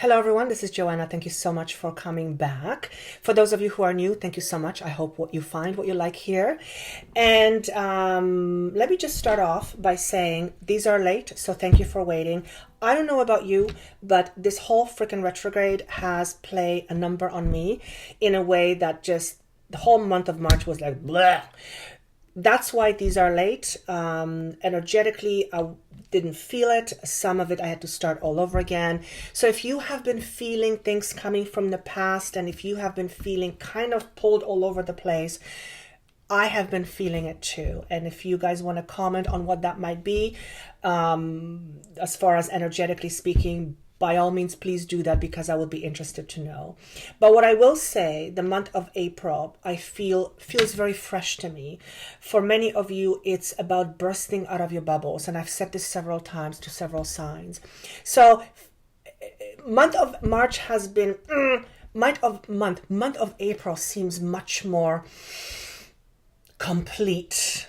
Hello everyone, this is Joanna. Thank you so much for coming back. For those of you who are new, thank you so much. I hope what you find what you like here. And let me just start off by saying these are late, so thank you for waiting. I don't know about you, but this whole freaking retrograde has played a number on me in a way that just the whole month of March was like blah. That's why these are late. Energetically, I didn't feel it. Some of it I had to start all over again. So if you have been feeling things coming from the past, and if you have been feeling kind of pulled all over the place, I have been feeling it too. And if you guys want to comment on what that might be, as far as energetically speaking, by all means, please do that, because I would be interested to know. But what I will say, the month of April, I feels very fresh to me. For many of you, it's about bursting out of your bubbles. And I've said this several times to several signs. So month of March has been, month of April seems much more complete.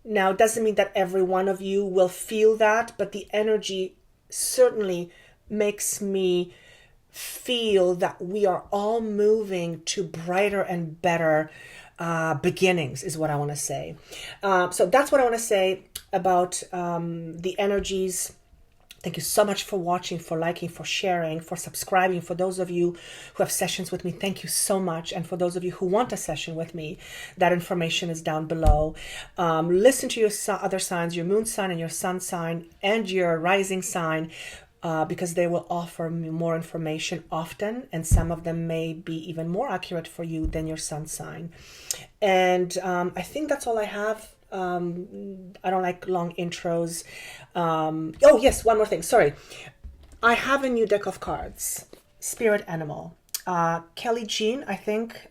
Now, it doesn't mean that every one of you will feel that, but the energy certainly makes me feel that we are all moving to brighter and better beginnings, is what I want to say. So that's what I want to say about the energies. Thank you so much for watching, for liking, for sharing, for subscribing. For those of you who have sessions with me, thank you so much. And for those of you who want a session with me, that information is down below. Listen to your other signs, your moon sign and your sun sign and your rising sign, because they will offer more information often, and some of them may be even more accurate for you than your sun sign. And I think that's all I have. I don't like long intros. Oh yes, one more thing, sorry. I have a new deck of cards, Spirit Animal. Kelly Jean, I think,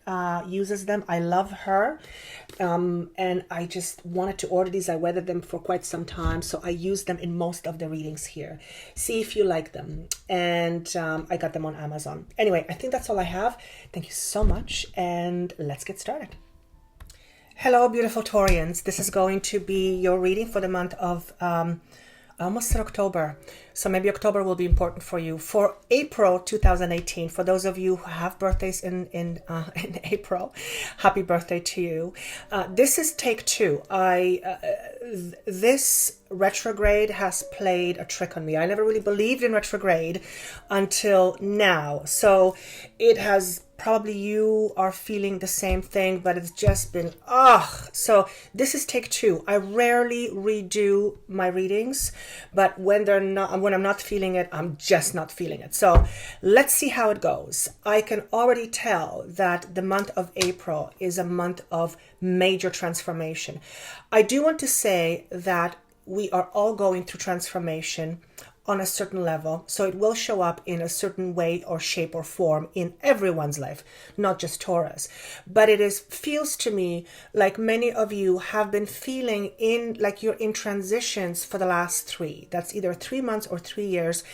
uses them. I love her. And I just wanted to order these. I weathered them for quite some time, so I use them in most of the readings here. See if you like them. And I got them on Amazon. Anyway, I think that's all I have. Thank you so much, and let's get started. Hello, beautiful Taurians. This is going to be your reading for the month of I almost said October, so maybe October will be important for you. For April 2018, for those of you who have birthdays in April, happy birthday to you. This is take two. This retrograde has played a trick on me. I never really believed in retrograde until now. So it has, probably you are feeling the same thing, but it's just been, so this is take two. I rarely redo my readings, but when I'm not feeling it, I'm just not feeling it. So let's see how it goes. I can already tell that the month of April is a month of major transformation. I do want to say that we are all going through transformation on a certain level, so it will show up in a certain way or shape or form in everyone's life, not just Taurus. But it feels to me like many of you have been feeling like you're in transitions for the last three. That's either 3 months or 3 years.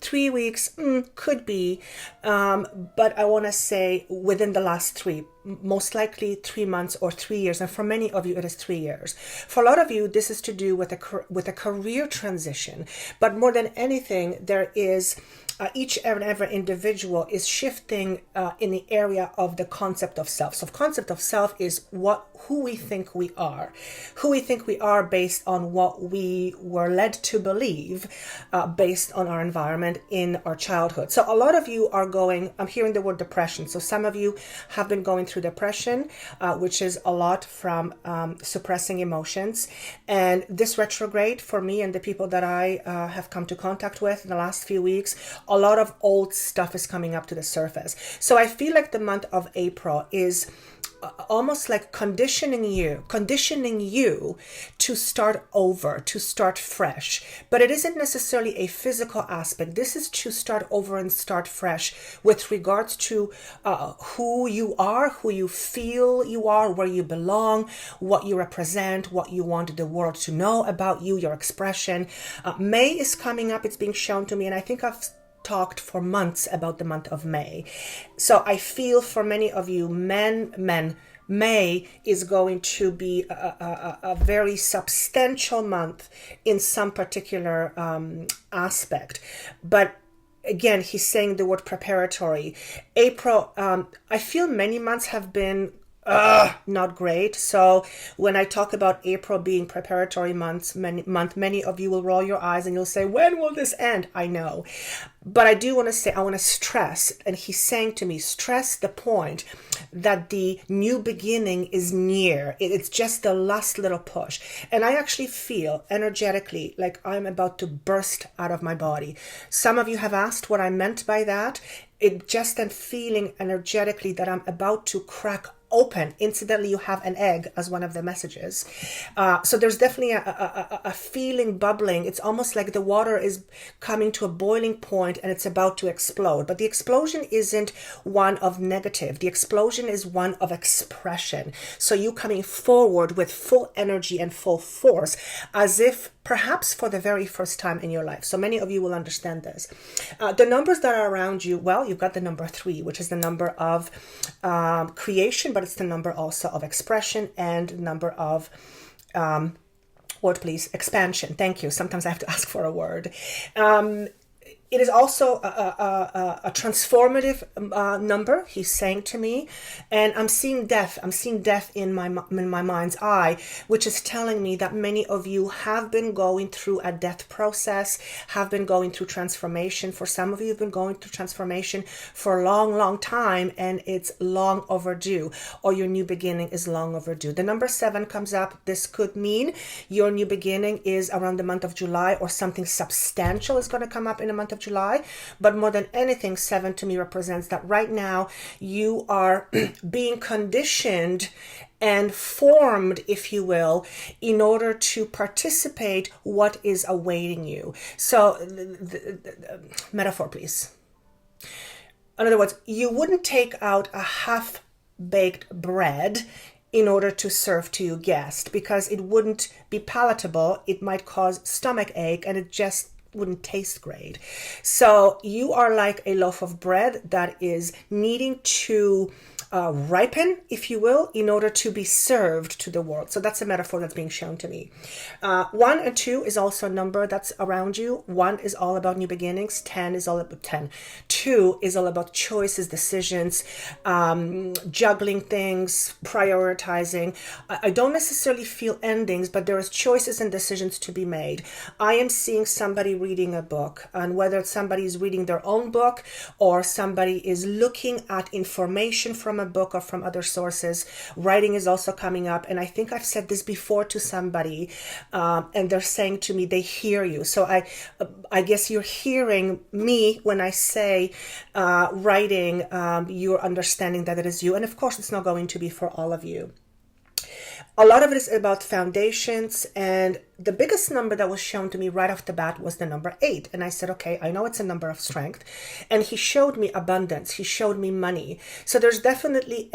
3 weeks could be, but I want to say within the last three, most likely 3 months or 3 years. And for many of you, it is 3 years. For a lot of you, this is to do with a career transition. But more than anything, there is each and every individual is shifting in the area of the concept of self. So the concept of self is who we think we are. Who we think we are based on what we were led to believe based on our environment in our childhood. So a lot of you are I'm hearing the word depression. So some of you have been going through depression, which is a lot from suppressing emotions. And this retrograde, for me and the people that I have come to contact with in the last few weeks, a lot of old stuff is coming up to the surface. So I feel like the month of April is almost like conditioning you to start over, to start fresh. But it isn't necessarily a physical aspect. This is to start over and start fresh with regards to who you are, who you feel you are, where you belong, what you represent, what you want the world to know about you, your expression. May is coming up. It's being shown to me, and I think I've talked for months about the month of May. So I feel for many of you, May is going to be a very substantial month in some particular aspect. But again, he's saying the word preparatory. April, I feel many months have been not great. So when I talk about April being preparatory many of you will roll your eyes and you'll say, when will this end? I know. But I do want to say, I want to stress, and he's saying to me, stress the point that the new beginning is near. It's just the last little push. And I actually feel energetically like I'm about to burst out of my body. Some of you have asked what I meant by that. It just am feeling energetically that I'm about to crack open. Incidentally, you have an egg as one of the messages. So there's definitely a feeling bubbling. It's almost like the water is coming to a boiling point and it's about to explode. But the explosion isn't one of negative. The explosion is one of expression. So you coming forward with full energy and full force, as if perhaps for the very first time in your life. So many of you will understand this. The numbers that are around you, well, you've got the number 3, which is the number of creation, but it's the number also of expression and number of word please, expansion. Thank you. Sometimes I have to ask for a word. It is also a transformative number, he's saying to me. And I'm seeing death. I'm seeing death in my mind's eye, which is telling me that many of you have been going through a death process, have been going through transformation. For some of you have been going through transformation for a long, long time, and it's long overdue, or your new beginning is long overdue. The number 7 comes up. This could mean your new beginning is around the month of July, or something substantial is going to come up in the month of July. But more than anything, 7 to me represents that right now you are being conditioned and formed, if you will, in order to participate what is awaiting you. So the metaphor, please. In other words, you wouldn't take out a half-baked bread in order to serve to your guest, because it wouldn't be palatable. It might cause stomach ache, and it just wouldn't taste great. So you are like a loaf of bread that is needing to ripen, if you will, in order to be served to the world. So that's a metaphor that's being shown to me. 1 and 2 is also a number that's around you. 1 is all about new beginnings. 10 is all about 10. 2 is all about choices, decisions, juggling things, prioritizing. I don't necessarily feel endings, but there is choices and decisions to be made. I am seeing somebody reading a book, and whether somebody is reading their own book or somebody is looking at information from a book or from other sources, writing is also coming up. And I think I've said this before to somebody, and they're saying to me they hear you. So I guess you're hearing me when I say writing, you're understanding that it is you. And of course, it's not going to be for all of you. A lot of it is about foundations, and the biggest number that was shown to me right off the bat was the number 8. And I said, okay, I know it's a number of strength. And he showed me abundance. He showed me money. So there's definitely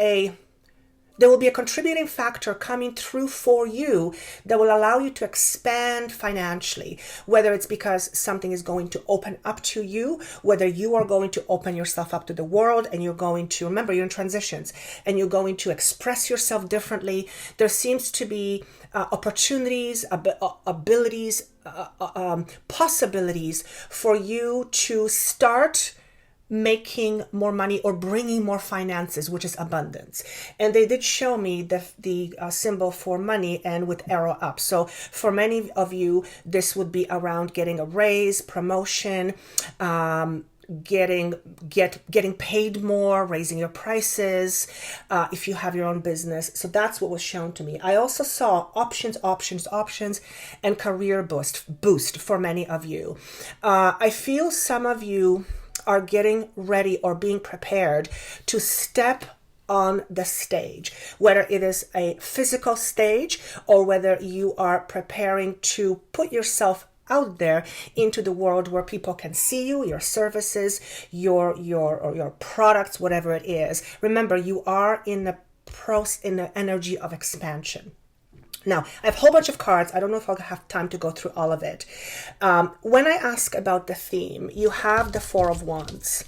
there will be a contributing factor coming through for you that will allow you to expand financially, whether it's because something is going to open up to you, whether you are going to open yourself up to the world, and you're going to, remember, you're in transitions, and you're going to express yourself differently. There seems to be opportunities, abilities, possibilities for you to start making more money or bringing more finances, which is abundance. And they did show me the symbol for money, and with arrow up. So for many of you, this would be around getting a raise, promotion, getting paid more, raising your prices, if you have your own business. So that's what was shown to me. I also saw options, and career boost for many of you. I feel some of you are getting ready or being prepared to step on the stage, whether it is a physical stage or whether you are preparing to put yourself out there into the world where people can see you, your services, your products, whatever it is. Remember, you are in the energy of expansion. Now, I have a whole bunch of cards. I don't know if I'll have time to go through all of it. When I ask about the theme, you have the 4 of Wands.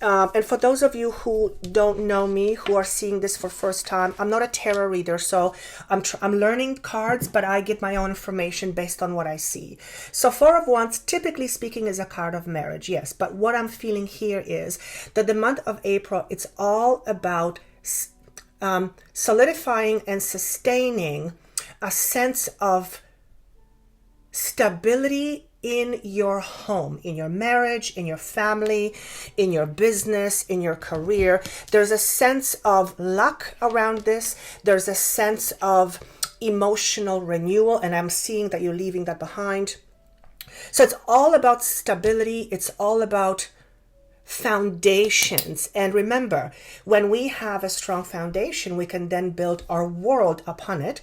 And for those of you who don't know me, who are seeing this for first time, I'm not a tarot reader, so I'm learning cards, but I get my own information based on what I see. So Four of Wands, typically speaking, is a card of marriage, yes. But what I'm feeling here is that the month of April, it's all about solidifying and sustaining a sense of stability in your home, in your marriage, in your family, in your business, in your career. There's a sense of luck around this. There's a sense of emotional renewal, and I'm seeing that you're leaving that behind. So it's all about stability. It's all about foundations. And remember, when we have a strong foundation, we can then build our world upon it,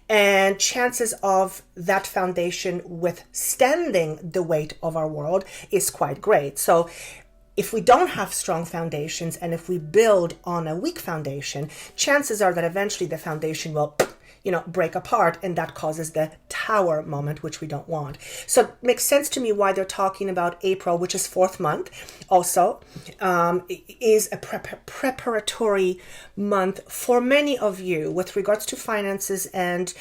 and chances of that foundation withstanding the weight of our world is quite great. So if we don't have strong foundations, and if we build on a weak foundation, chances are that eventually the foundation will break apart, and that causes the tower moment, which we don't want. So it makes sense to me why they're talking about April, which is 4th month also, is a preparatory month for many of you with regards to finances and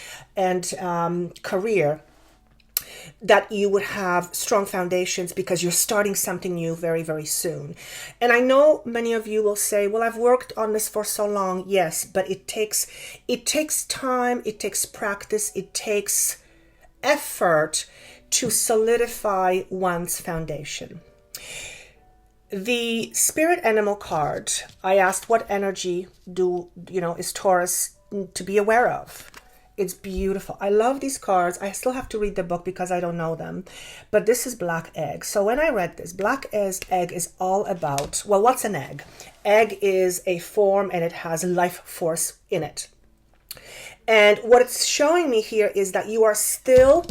career, that you would have strong foundations because you're starting something new very, very soon. And I know many of you will say, well, I've worked on this for so long. Yes, but it takes time, it takes practice, it takes effort to solidify one's foundation. The spirit animal card, I asked what energy is Taurus to be aware of. It's beautiful. I love these cards. I still have to read the book because I don't know them. But this is black egg. So when I read this, black egg is all about, well, what's an egg? Egg is a form and it has life force in it. And what it's showing me here is that you are still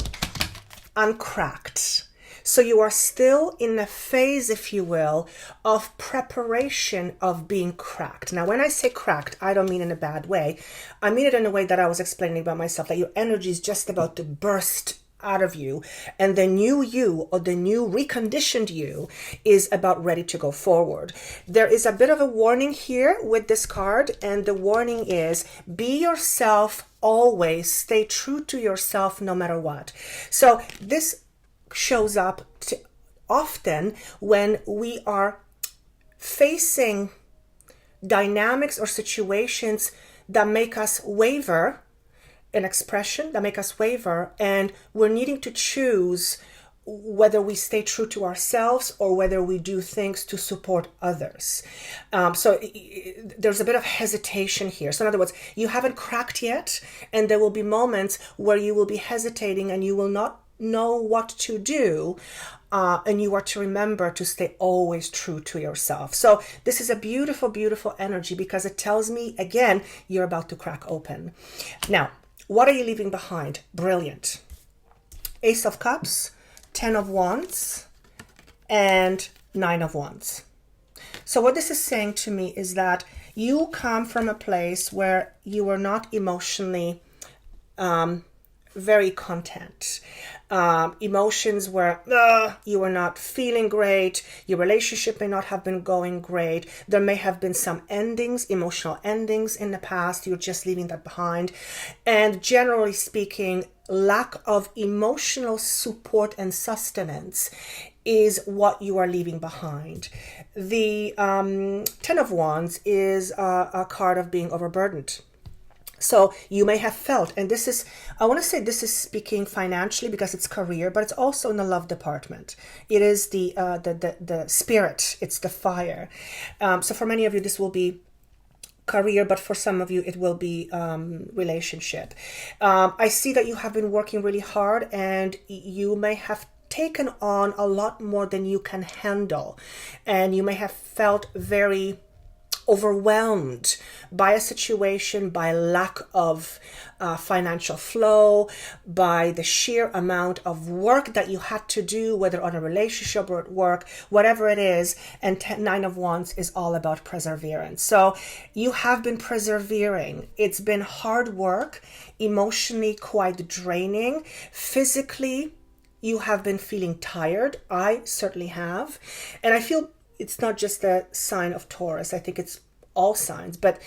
uncracked. So you are still in a phase, if you will, of preparation of being cracked. Now, when I say cracked, I don't mean in a bad way. I mean it in a way that I was explaining about myself, that your energy is just about to burst out of you, and the new you, or the new reconditioned you, is about ready to go forward. There is a bit of a warning here with this card, and the warning is be yourself always. Stay true to yourself no matter what. So this shows up often when we are facing dynamics or situations that make us waver, an expression that make us waver, and we're needing to choose whether we stay true to ourselves or whether we do things to support others. So there's a bit of hesitation here. So in other words, you haven't cracked yet, and there will be moments where you will be hesitating and you will not know what to do, and you are to remember to stay always true to yourself. So this is a beautiful, beautiful energy because it tells me, again, you're about to crack open. Now, what are you leaving behind? Brilliant. Ace of Cups, 10 of Wands, and 9 of Wands. So what this is saying to me is that you come from a place where you were not emotionally very content. Emotions where you were not feeling great. Your relationship may not have been going great. There may have been some endings, emotional endings in the past. You're just leaving that behind. And generally speaking, lack of emotional support and sustenance is what you are leaving behind. The 10 of Wands is a card of being overburdened. So you may have felt, and this is, I want to say this is speaking financially because it's career, but it's also in the love department. It is the spirit, it's the fire. So for many of you, this will be career, but for some of you, it will be relationship. I see that you have been working really hard, and you may have taken on a lot more than you can handle, and you may have felt very overwhelmed by a situation, by lack of financial flow, by the sheer amount of work that you had to do, whether on a relationship or at work, whatever it is. And 9 of Wands is all about perseverance. So you have been persevering. It's been hard work, emotionally quite draining, physically you have been feeling tired. I certainly have. And I feel it's not just the sign of Taurus. I think it's all signs. But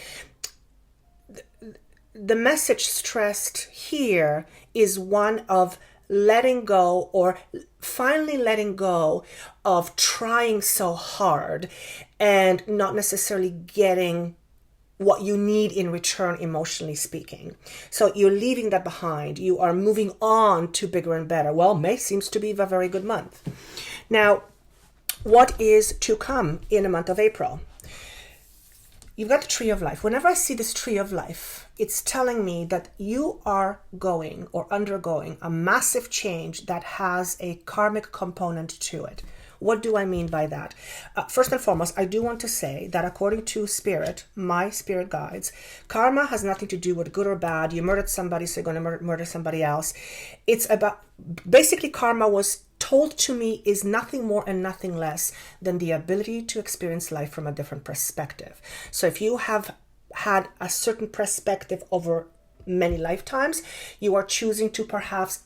the message stressed here is one of letting go, or finally letting go of trying so hard and not necessarily getting what you need in return, emotionally speaking. So you're leaving that behind. You are moving on to bigger and better. Well, May seems to be a very good month. Now, what is to come in the month of April? You've got the Tree of Life. Whenever I see this Tree of Life, it's telling me that you are going or undergoing a massive change that has a karmic component to it. What do I mean by that? First and foremost, I do want to say that according to Spirit, my spirit guides, karma has nothing to do with good or bad. You murdered somebody, so you're going to murder somebody else. It's about, basically karma was told to me is nothing more and nothing less than the ability to experience life from a different perspective. So if you have had a certain perspective over many lifetimes, you are choosing to perhaps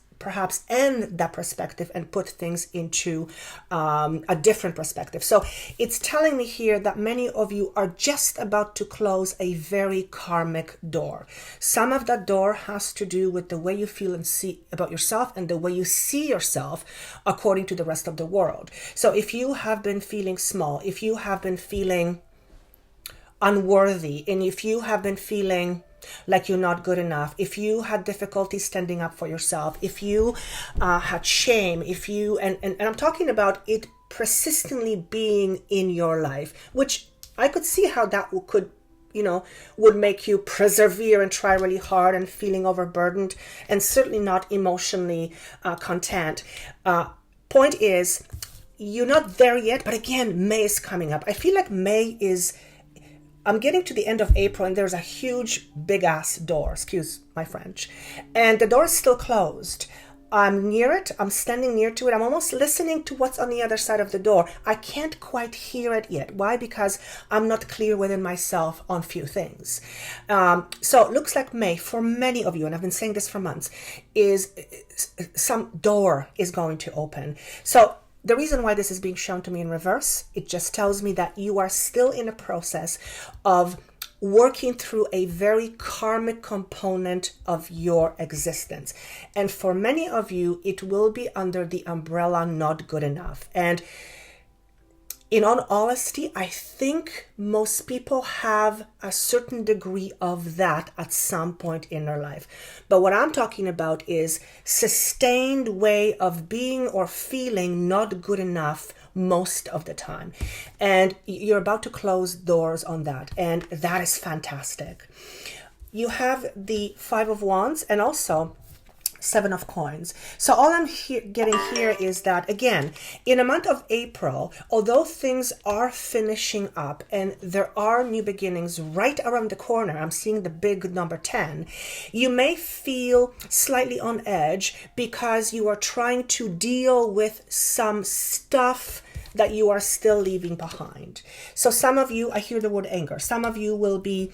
end that perspective and put things into a different perspective. So it's telling me here that many of you are just about to close a very karmic door. Some of that door has to do with the way you feel and see about yourself and the way you see yourself according to the rest of the world. So if you have been feeling small, if you have been feeling unworthy, and if you have been feeling like you're not good enough, if you had difficulty standing up for yourself, if you had shame, if you, and I'm talking about it persistently being in your life, which I could see how that could, would make you persevere and try really hard and feeling overburdened and certainly not emotionally content. Point is, you're not there yet, but again, May is coming up. I feel like May is, I'm getting to the end of April and there's a huge big ass door, excuse my French, and the door is still closed. I'm near it, I'm standing near to it, I'm almost listening to what's on the other side of the door. I can't quite hear it yet. Why? Because I'm not clear within myself on few things. So it looks like May, for many of you, and I've been saying this for months, is some door is going to open. So the reason why this is being shown to me in reverse, it just tells me that you are still in a process of working through a very karmic component of your existence. And for many of you, it will be under the umbrella not good enough. And in all honesty, I think most people have a certain degree of that at some point in their life. But what I'm talking about is sustained way of being or feeling not good enough most of the time. And you're about to close doors on that. And that is fantastic. You have the Five of Wands and also Seven of Coins. So all I'm getting here is that, again, in a month of April, although things are finishing up and there are new beginnings right around the corner, I'm seeing the big number 10, you may feel slightly on edge because you are trying to deal with some stuff that you are still leaving behind. So some of you, I hear the word anger. Some of you will be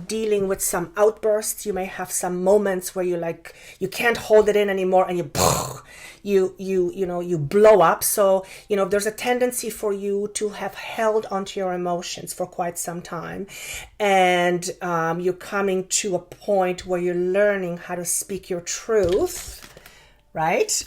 dealing with some outbursts. You may have some moments where you can't hold it in anymore and you blow up. So, there's a tendency for you to have held onto your emotions for quite some time. And you're coming to a point where you're learning how to speak your truth, right?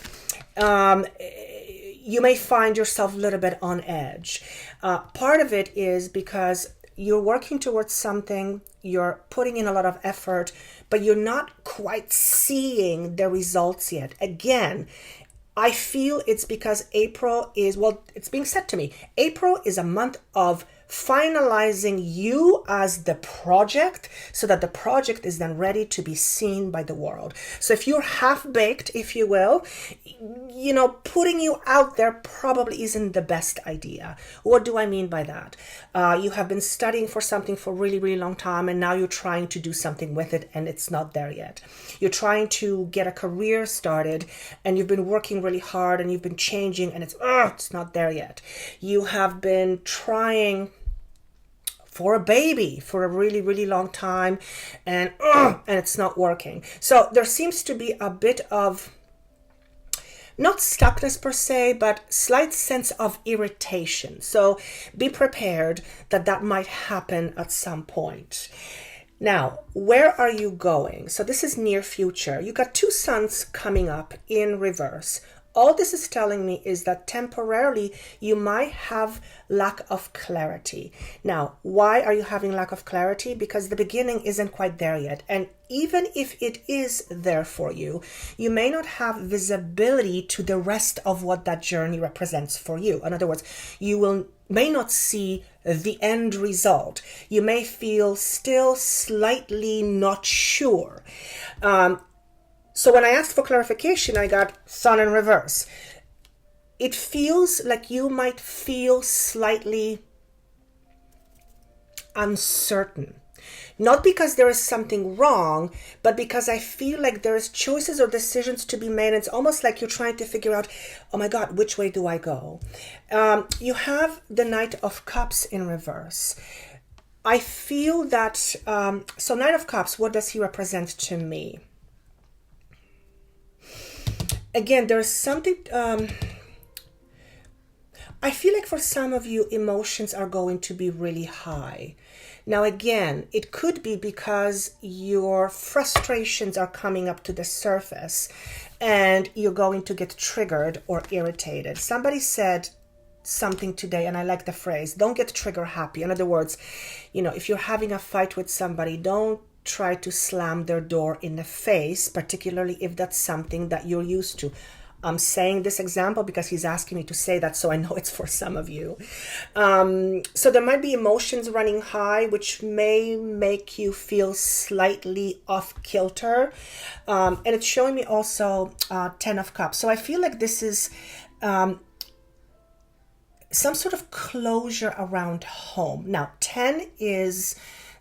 You may find yourself a little bit on edge. Part of it is because you're working towards something, you're putting in a lot of effort, but you're not quite seeing the results yet. Again, I feel it's because April is, it's being said to me, April is a month of finalizing you as the project so that the project is then ready to be seen by the world. So if you're half-baked, if you will, putting you out there probably isn't the best idea. What do I mean by that? You have been studying for something for a really, really long time and now you're trying to do something with it and it's not there yet. You're trying to get a career started and you've been working really hard and you've been changing and it's not there yet. You have been trying for a baby for a really, really long time and it's not working. So there seems to be a bit of not stuckness per se, but slight sense of irritation. So be prepared that that might happen at some point. Now, where are you going? So this is near future. You got 2 suns coming up in reverse. All this is telling me is that temporarily you might have lack of clarity. Now, why are you having lack of clarity? Because the beginning isn't quite there yet. And even if it is there for you, you may not have visibility to the rest of what that journey represents for you. In other words, you may not see the end result. You may feel still slightly not sure. So when I asked for clarification, I got sun in reverse. It feels like you might feel slightly uncertain. Not because there is something wrong, but because I feel like there is choices or decisions to be made. And it's almost like you're trying to figure out, oh my God, which way do I go? You have the Knight of Cups in reverse. I feel that, so Knight of Cups, what does he represent to me? Again, there's something, I feel like for some of you, emotions are going to be really high. Now, again, it could be because your frustrations are coming up to the surface and you're going to get triggered or irritated. Somebody said something today, and I like the phrase, don't get trigger happy. In other words, if you're having a fight with somebody, don't try to slam their door in the face, particularly if that's something that you're used to. I'm saying this example because he's asking me to say that, so I know it's for some of you. So there might be emotions running high, which may make you feel slightly off kilter. And it's showing me also 10 of Cups. So I feel like this is some sort of closure around home. Now, 10 is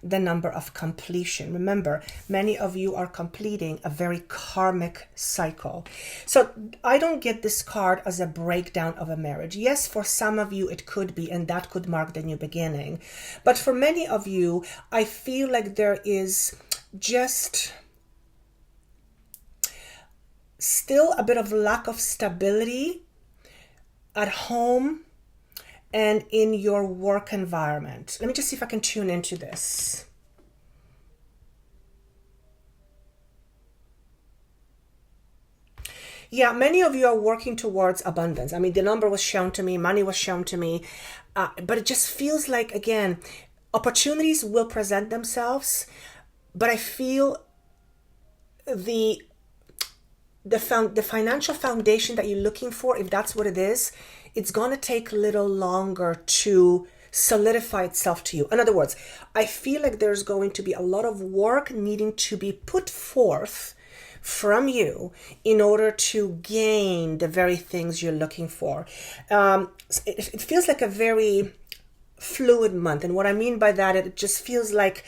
the number of completion. Remember, many of you are completing a very karmic cycle. So I don't get this card as a breakdown of a marriage. Yes, for some of you it could be, and that could mark the new beginning. But for many of you, I feel like there is just still a bit of lack of stability at home and in your work environment. Let me just see if I can tune into this. Yeah, many of you are working towards abundance. I mean, the number was shown to me, money was shown to me, but it just feels like, again, opportunities will present themselves, but I feel the financial foundation that you're looking for, if that's what it is, it's going to take a little longer to solidify itself to you. In other words, I feel like there's going to be a lot of work needing to be put forth from you in order to gain the very things you're looking for. It feels like a very fluid month. And what I mean by that, it just feels like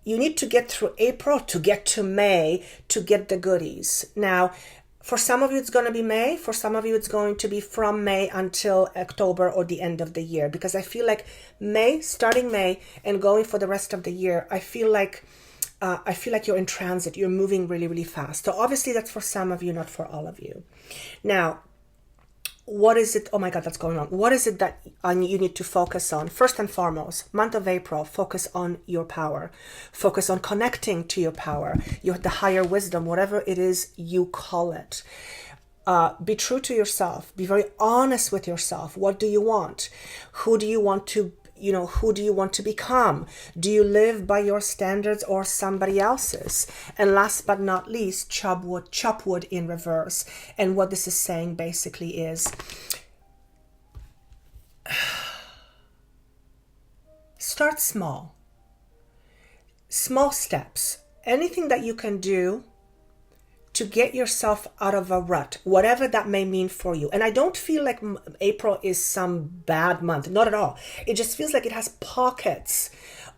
you need to get through April to get to May to get the goodies. Now, for some of you, it's going to be May. For some of you, it's going to be from May until October or the end of the year. Because I feel like starting May and going for the rest of the year, I feel like you're in transit. You're moving really, really fast. So obviously that's for some of you, not for all of you. Now, what is it? Oh my God, that's going on. What is it that you need to focus on? First and foremost, month of April, focus on your power. Focus on connecting to your power, the higher wisdom, whatever it is you call it. Be true to yourself. Be very honest with yourself. What do you want? Who do you want to become? Do you live by your standards or somebody else's? And last but not least, chop wood in reverse. And what this is saying basically is, start small. Small steps. Anything that you can do to get yourself out of a rut, whatever that may mean for you. And I don't feel like April is some bad month, not at all. It just feels like it has pockets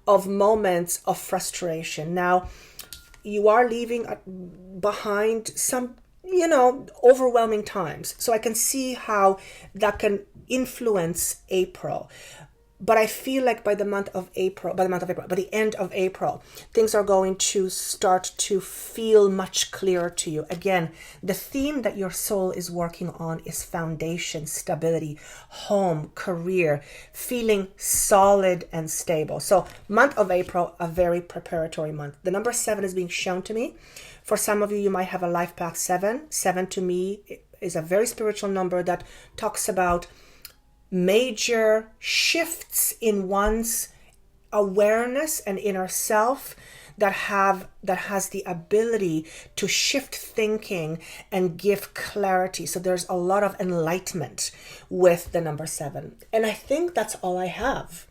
of moments of frustration. Now, you are leaving behind some, overwhelming times. So I can see how that can influence April. But I feel like by the end of April, things are going to start to feel much clearer to you. Again, the theme that your soul is working on is foundation, stability, home, career, feeling solid and stable. So month of April, a very preparatory month. The number 7 is being shown to me. For some of you, you might have a life path 7. 7 to me is a very spiritual number that talks about major shifts in one's awareness and inner self that has the ability to shift thinking and give clarity. So there's a lot of enlightenment with the number 7. And I think that's all I have.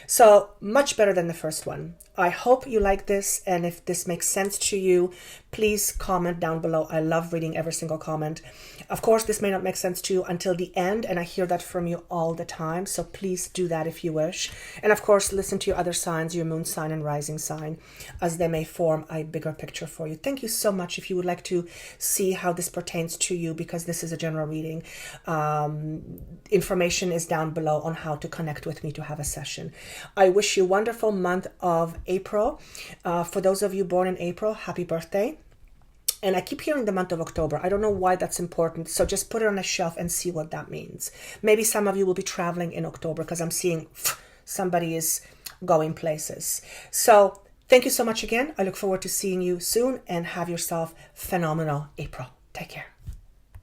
So much better than the first one. I hope you like this, and if this makes sense to you, please comment down below. I love reading every single comment. Of course, this may not make sense to you until the end, and I hear that from you all the time, so please do that if you wish. And of course, listen to your other signs, your moon sign and rising sign, as they may form a bigger picture for you. Thank you so much. If you would like to see how this pertains to you, because this is a general reading, information is down below on how to connect with me to have a session. I wish you a wonderful month of April. For those of you born in April, happy birthday. And I keep hearing the month of October. I don't know why that's important. So just put it on a shelf and see what that means. Maybe some of you will be traveling in October, because I'm seeing somebody is going places. So thank you so much again. I look forward to seeing you soon, and have yourself phenomenal April. Take care.